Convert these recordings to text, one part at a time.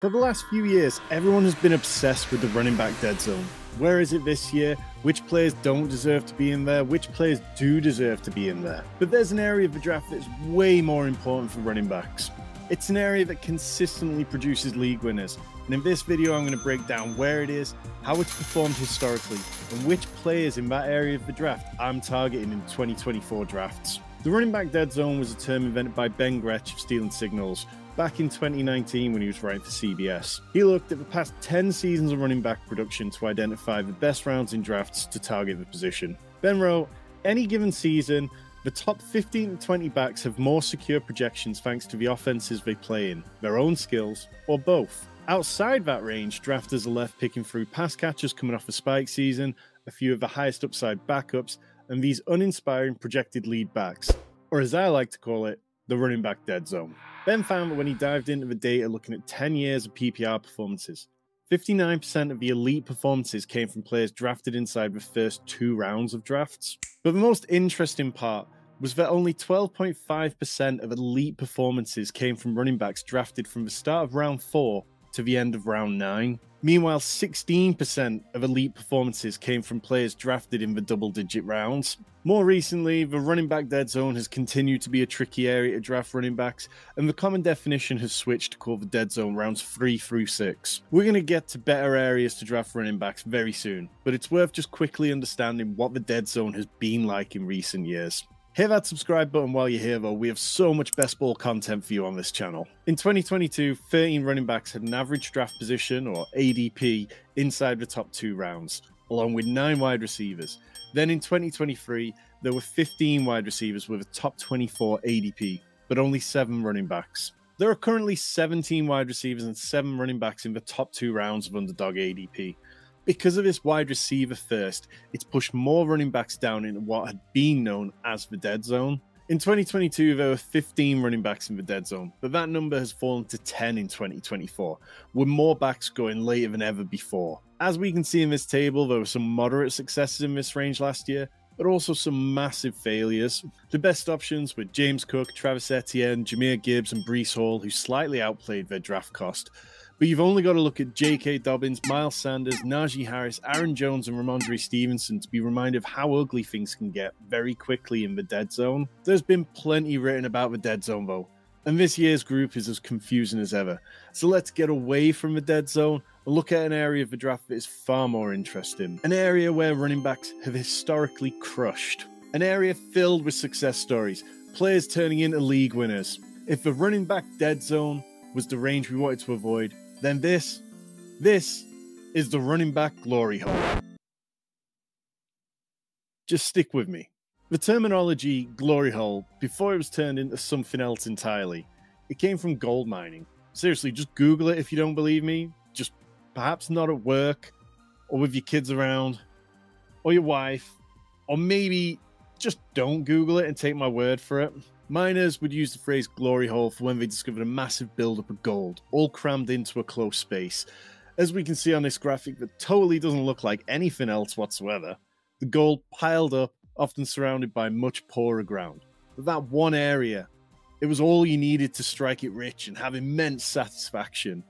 For the last few years, everyone has been obsessed with the running back dead zone. Where is it this year? Which players don't deserve to be in there? Which players do deserve to be in there? But there's an area of the draft that's way more important for running backs. It's an area that consistently produces league winners. And in this video, I'm going to break down where it is, how it's performed historically, and which players in that area of the draft I'm targeting in 2024 drafts. The running back dead zone was a term invented by Ben Gretsch of Stealing Signals back in 2019 when he was writing for CBS. He looked at the past 10 seasons of running back production to identify the best rounds in drafts to target the position. Ben wrote, any given season, the top 15 to 20 backs have more secure projections thanks to the offenses they play in, their own skills, or both. Outside that range, drafters are left picking through pass catchers coming off a spike season, a few of the highest upside backups, and these uninspiring projected lead backs, or as I like to call it, the running back dead zone. Ben found that when he dived into the data looking at 10 years of PPR performances, 59% of the elite performances came from players drafted inside the first 2 rounds of drafts. But the most interesting part was that only 12.5% of elite performances came from running backs drafted from the start of round 4 to the end of round 9. Meanwhile, 16% of elite performances came from players drafted in the double-digit rounds. More recently, the running back dead zone has continued to be a tricky area to draft running backs, and the common definition has switched to call the dead zone rounds 3 through 6. We're going to get to better areas to draft running backs very soon, but it's worth just quickly understanding what the dead zone has been like in recent years. Hit that subscribe button while you're here though, we have so much best ball content for you on this channel. In 2022, 13 running backs had an average draft position, or ADP, inside the top 2 rounds, along with 9 wide receivers. Then in 2023, there were 15 wide receivers with a top 24 ADP, but only 7 running backs. There are currently 17 wide receivers and 7 running backs in the top 2 rounds of Underdog ADP. Because of this wide receiver first, it's pushed more running backs down into what had been known as the dead zone. In 2022, there were 15 running backs in the dead zone, but that number has fallen to 10 in 2024, with more backs going later than ever before. As we can see in this table, there were some moderate successes in this range last year, but also some massive failures. The best options were James Cook, Travis Etienne, Jahmyr Gibbs, and Breece Hall, who slightly outplayed their draft cost. But you've only got to look at J.K. Dobbins, Miles Sanders, Najee Harris, Aaron Jones, and Ramondre Stevenson to be reminded of how ugly things can get very quickly in the dead zone. There's been plenty written about the dead zone though, and this year's group is as confusing as ever. So let's get away from the dead zone and look at an area of the draft that is far more interesting. An area where running backs have historically crushed. An area filled with success stories, players turning into league winners. If the running back dead zone was the range we wanted to avoid, then this is the running back glory hole. Just stick with me. The terminology glory hole, before it was turned into something else entirely, it came from gold mining. Seriously, just Google it if you don't believe me. Just perhaps not at work, or with your kids around, or your wife, or maybe just don't Google it and take my word for it. Miners would use the phrase glory hole for when they discovered a massive buildup of gold, all crammed into a close space. As we can see on this graphic that totally doesn't look like anything else whatsoever, the gold piled up, often surrounded by much poorer ground. But that one area, it was all you needed to strike it rich and have immense satisfaction.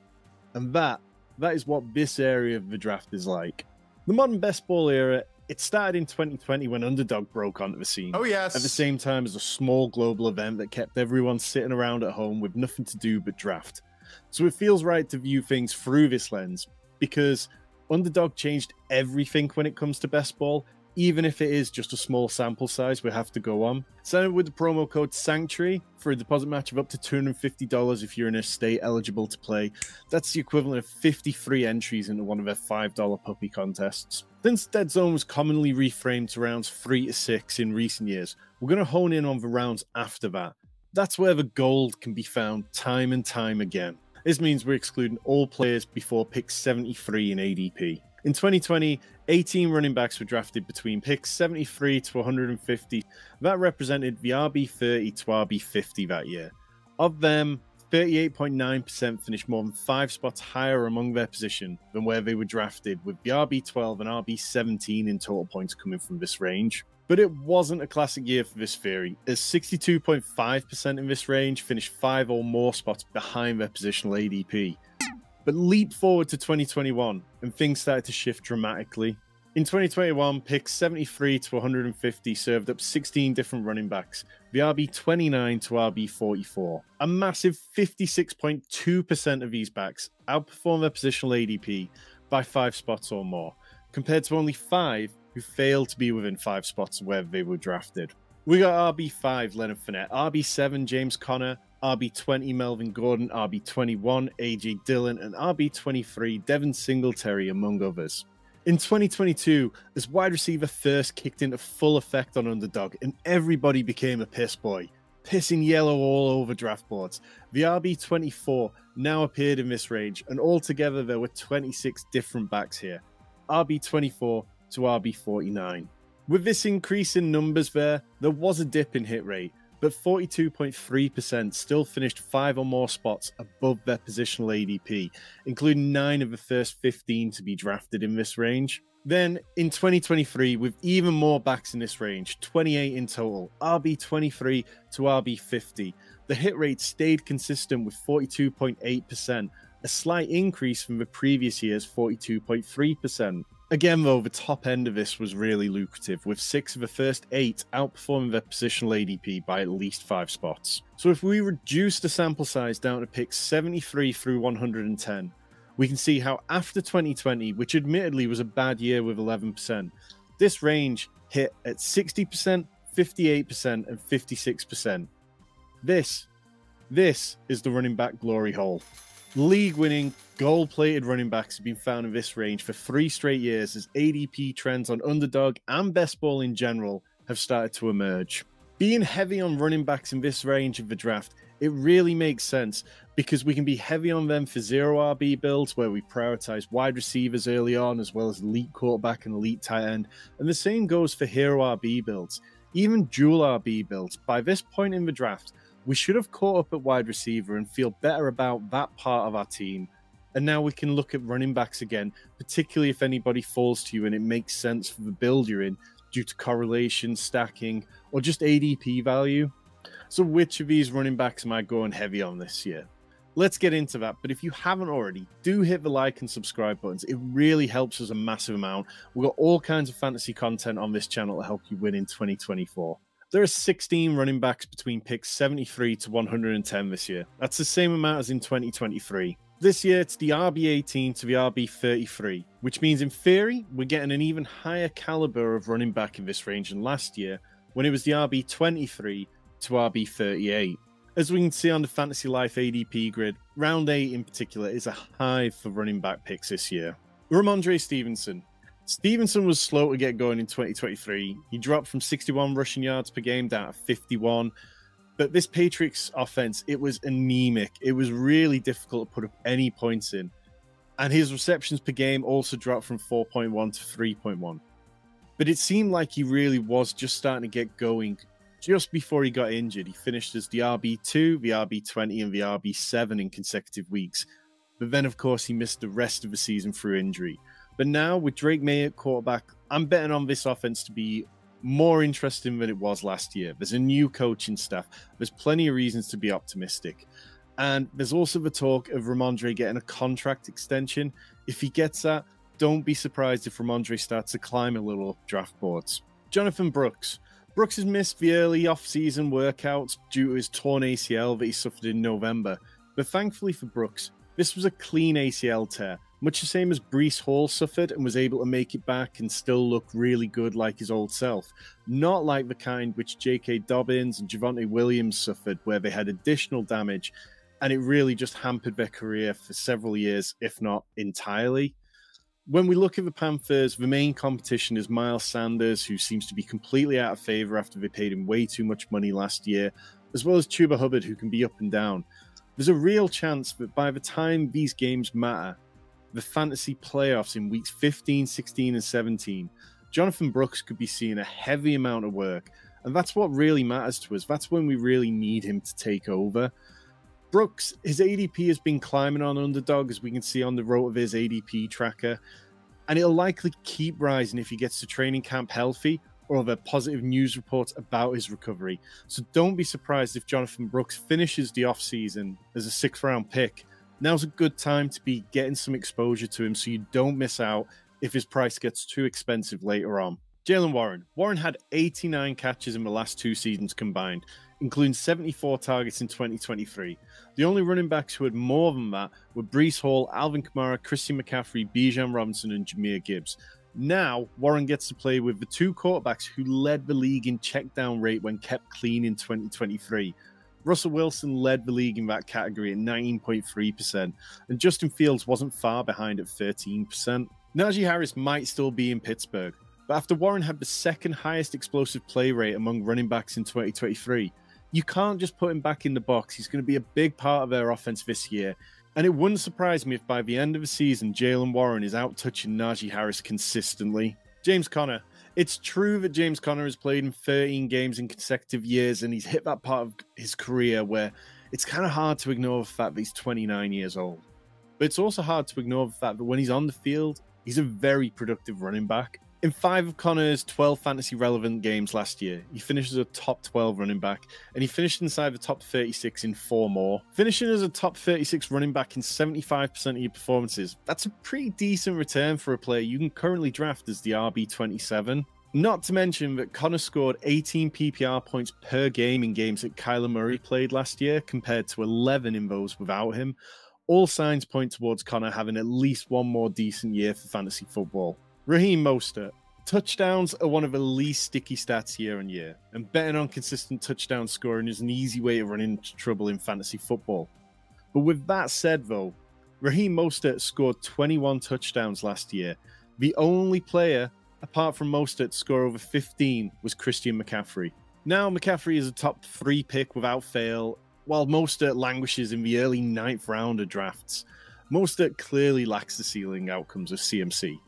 And that is what this area of the draft is like. The modern best ball era, it started in 2020 when Underdog broke onto the scene. Oh, yes. At the same time as a small global event that kept everyone sitting around at home with nothing to do but draft. So it feels right to view things through this lens, because Underdog changed everything when it comes to best ball, even if it is just a small sample size we have to go on. Sign up with the promo code SANCTUARY for a deposit match of up to $250 if you're in a state eligible to play. That's the equivalent of 53 entries into one of their $5 puppy contests. Since Dead Zone was commonly reframed to rounds 3 to 6 in recent years, we're going to hone in on the rounds after that. That's where the gold can be found time and time again. This means we're excluding all players before pick 73 in ADP. In 2020, 18 running backs were drafted between picks 73 to 150. That represented the RB 30 to RB 50 that year. Of them, 38.9% finished more than 5 spots higher among their position than where they were drafted, with the RB 12 and RB 17 in total points coming from this range. But it wasn't a classic year for this theory, as 62.5% in this range finished 5 or more spots behind their positional ADP. But leap forward to 2021, and things started to shift dramatically. In 2021, picks 73 to 150 served up 16 different running backs, the RB 29 to RB 44. A massive 56.2% of these backs outperformed their positional ADP by 5 spots or more, compared to only 5 who failed to be within 5 spots of where they were drafted. We got RB5 Leonard Fournette, RB7 James Conner, RB20 Melvin Gordon, RB21 AJ Dillon, and RB23 Devin Singletary, among others. In 2022, as wide receiver first kicked into full effect on Underdog, and everybody became a piss boy, pissing yellow all over draft boards, the RB24 now appeared in this range, and altogether there were 26 different backs here, RB24 to RB49. With this increase in numbers there was a dip in hit rate, but 42.3% still finished 5 or more spots above their positional ADP, including 9 of the first 15 to be drafted in this range. Then, in 2023, with even more backs in this range, 28 in total, RB23 to RB50, the hit rate stayed consistent with 42.8%, a slight increase from the previous year's 42.3%. Again, though, the top end of this was really lucrative, with 6 of the first 8 outperforming their positional ADP by at least 5 spots. So if we reduce the sample size down to picks 73 through 110, we can see how after 2020, which admittedly was a bad year with 11%, this range hit at 60%, 58%, and 56%. This is the running back glory hole. League-winning, gold-plated running backs have been found in this range for 3 straight years as ADP trends on Underdog and Best Ball in general have started to emerge. Being heavy on running backs in this range of the draft, it really makes sense because we can be heavy on them for 0 RB builds where we prioritize wide receivers early on as well as elite quarterback and elite tight end, and the same goes for hero RB builds. Even dual RB builds, by this point in the draft, we should have caught up at wide receiver and feel better about that part of our team. And now we can look at running backs again, particularly if anybody falls to you and it makes sense for the build you're in due to correlation, stacking, or just ADP value. So which of these running backs am I going heavy on this year? Let's get into that, but if you haven't already, do hit the like and subscribe buttons. It really helps us a massive amount. We've got all kinds of fantasy content on this channel to help you win in 2024. There are 16 running backs between picks 73 to 110 this year. That's the same amount as in 2023. This year, it's the RB18 to the RB33, which means in theory, we're getting an even higher caliber of running back in this range than last year, when it was the RB23 to RB38. As we can see on the Fantasy Life ADP grid, round 8 in particular is a hive for running back picks this year. Ramondre Stevenson. Stevenson was slow to get going in 2023. He dropped from 61 rushing yards per game down to 51. But this Patriots offense, it was anemic. It was really difficult to put up any points in. And his receptions per game also dropped from 4.1 to 3.1. But it seemed like he really was just starting to get going just before he got injured. He finished as the RB2, the RB20, and the RB7 in consecutive weeks. But then, of course, he missed the rest of the season through injury. But now, with Drake May at quarterback, I'm betting on this offense to be more interesting than it was last year. There's a new coaching staff. There's plenty of reasons to be optimistic. And there's also the talk of Ramondre getting a contract extension. If he gets that, don't be surprised if Ramondre starts to climb a little up draft boards. Jonathan Brooks. Brooks has missed the early off-season workouts due to his torn ACL that he suffered in November. But thankfully for Brooks, this was a clean ACL tear, much the same as Breece Hall suffered and was able to make it back and still look really good like his old self. Not like the kind which J.K. Dobbins and Javonte Williams suffered, where they had additional damage and it really just hampered their career for several years, if not entirely. When we look at the Panthers, the main competition is Miles Sanders, who seems to be completely out of favor after they paid him way too much money last year, as well as Chuba Hubbard, who can be up and down. There's a real chance that by the time these games matter, the fantasy playoffs in weeks 15, 16, and 17, Jonathan Brooks could be seeing a heavy amount of work, and that's what really matters to us. That's when we really need him to take over. Brooks, his ADP has been climbing on Underdog, as we can see on the RotoViz ADP tracker, and it'll likely keep rising if he gets to training camp healthy or there are positive news reports about his recovery. So don't be surprised if Jonathan Brooks finishes the offseason as a 6th-round pick Now's a good time to be getting some exposure to him so you don't miss out if his price gets too expensive later on. Jaylen Warren. Warren had 89 catches in the last 2 seasons combined, including 74 targets in 2023. The only running backs who had more than that were Breece Hall, Alvin Kamara, Christian McCaffrey, Bijan Robinson, and Jahmyr Gibbs. Now, Warren gets to play with the 2 quarterbacks who led the league in checkdown rate when kept clean in 2023. Russell Wilson led the league in that category at 19.3%, and Justin Fields wasn't far behind at 13%. Najee Harris might still be in Pittsburgh, but after Warren had the 2nd highest explosive play rate among running backs in 2023, you can't just put him back in the box. He's going to be a big part of their offense this year, and it wouldn't surprise me if by the end of the season, Jaylen Warren is out touching Najee Harris consistently. James Conner. It's true that James Conner has played in 13 games in consecutive years, and he's hit that part of his career where it's kind of hard to ignore the fact that he's 29 years old. But it's also hard to ignore the fact that when he's on the field, he's a very productive running back. In 5 of Conner's 12 fantasy-relevant games last year, he finished as a top 12 running back, and he finished inside the top 36 in 4 more. Finishing as a top 36 running back in 75% of your performances, that's a pretty decent return for a player you can currently draft as the RB27. Not to mention that Conner scored 18 PPR points per game in games that Kyler Murray played last year, compared to 11 in those without him. All signs point towards Conner having at least one more decent year for fantasy football. Raheem Mostert. Touchdowns are one of the least sticky stats year on year, and betting on consistent touchdown scoring is an easy way to run into trouble in fantasy football. But with that said though, Raheem Mostert scored 21 touchdowns last year. The only player, apart from Mostert, to score over 15 was Christian McCaffrey. Now McCaffrey is a top 3 pick without fail, while Mostert languishes in the early 9th round of drafts. Mostert clearly lacks the ceiling outcomes of CMC.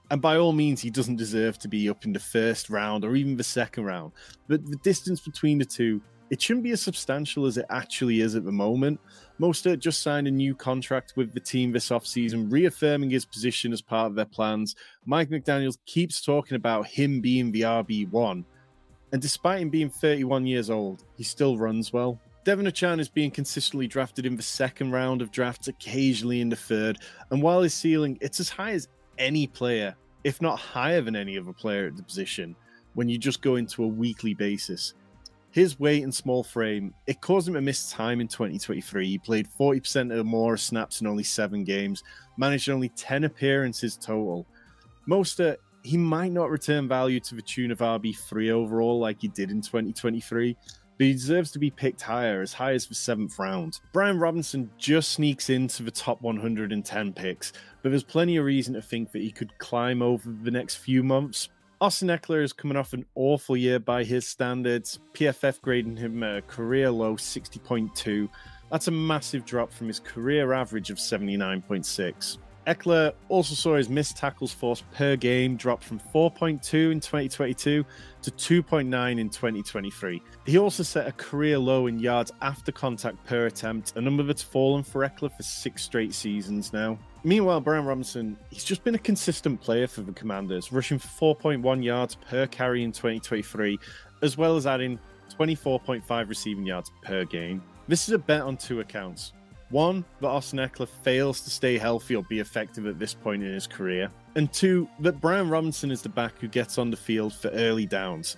And by all means, he doesn't deserve to be up in the 1st round or even the 2nd round. But the distance between the two, it shouldn't be as substantial as it actually is at the moment. Mostert just signed a new contract with the team this offseason, reaffirming his position as part of their plans. Mike McDaniels keeps talking about him being the RB1. And despite him being 31 years old, he still runs well. Devon Achane is being consistently drafted in the 2nd round of drafts, occasionally in the 3rd. And while his ceiling, it's as high as any player, if not higher than any other player at the position, when you just go into a weekly basis. His weight and small frame, it caused him to miss time in 2023. He played 40% or more snaps in only 7 games, managed only 10 appearances total. Mostert, he might not return value to the tune of RB3 overall like he did in 2023, but he deserves to be picked higher, as high as the 7th round. Brian Robinson just sneaks into the top 110 picks, but there's plenty of reason to think that he could climb over the next few months. Austin Eckler is coming off an awful year by his standards, PFF grading him at a career low 60.2. That's a massive drop from his career average of 79.6. Eckler also saw his missed tackles forced per game drop from 4.2 in 2022 to 2.9 in 2023. He also set a career low in yards after contact per attempt, a number that's fallen for Eckler for 6 straight seasons now. Meanwhile, Brian Robinson, he's just been a consistent player for the Commanders, rushing for 4.1 yards per carry in 2023, as well as adding 24.5 receiving yards per game. This is a bet on 2 accounts. One, that Austin Eckler fails to stay healthy or be effective at this point in his career. And 2, that Brian Robinson is the back who gets on the field for early downs.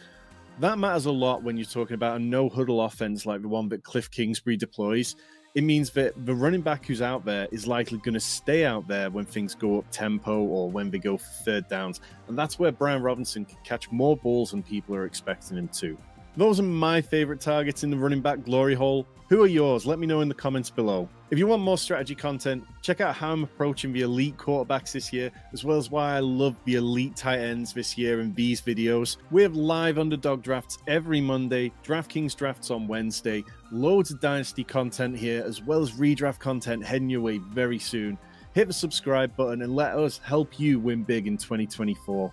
That matters a lot when you're talking about a no-huddle offense like the one that Cliff Kingsbury deploys. It means that the running back who's out there is likely going to stay out there when things go up tempo or when they go for 3rd downs. And that's where Brian Robinson can catch more balls than people are expecting him to. Those are my favorite targets in the running back glory hole. Who are yours? Let me know in the comments below. If you want more strategy content, check out how I'm approaching the elite quarterbacks this year, as well as why I love the elite tight ends this year in these videos. We have live underdog drafts every Monday, DraftKings drafts on Wednesday, loads of dynasty content here, as well as redraft content heading your way very soon. Hit the subscribe button and let us help you win big in 2024.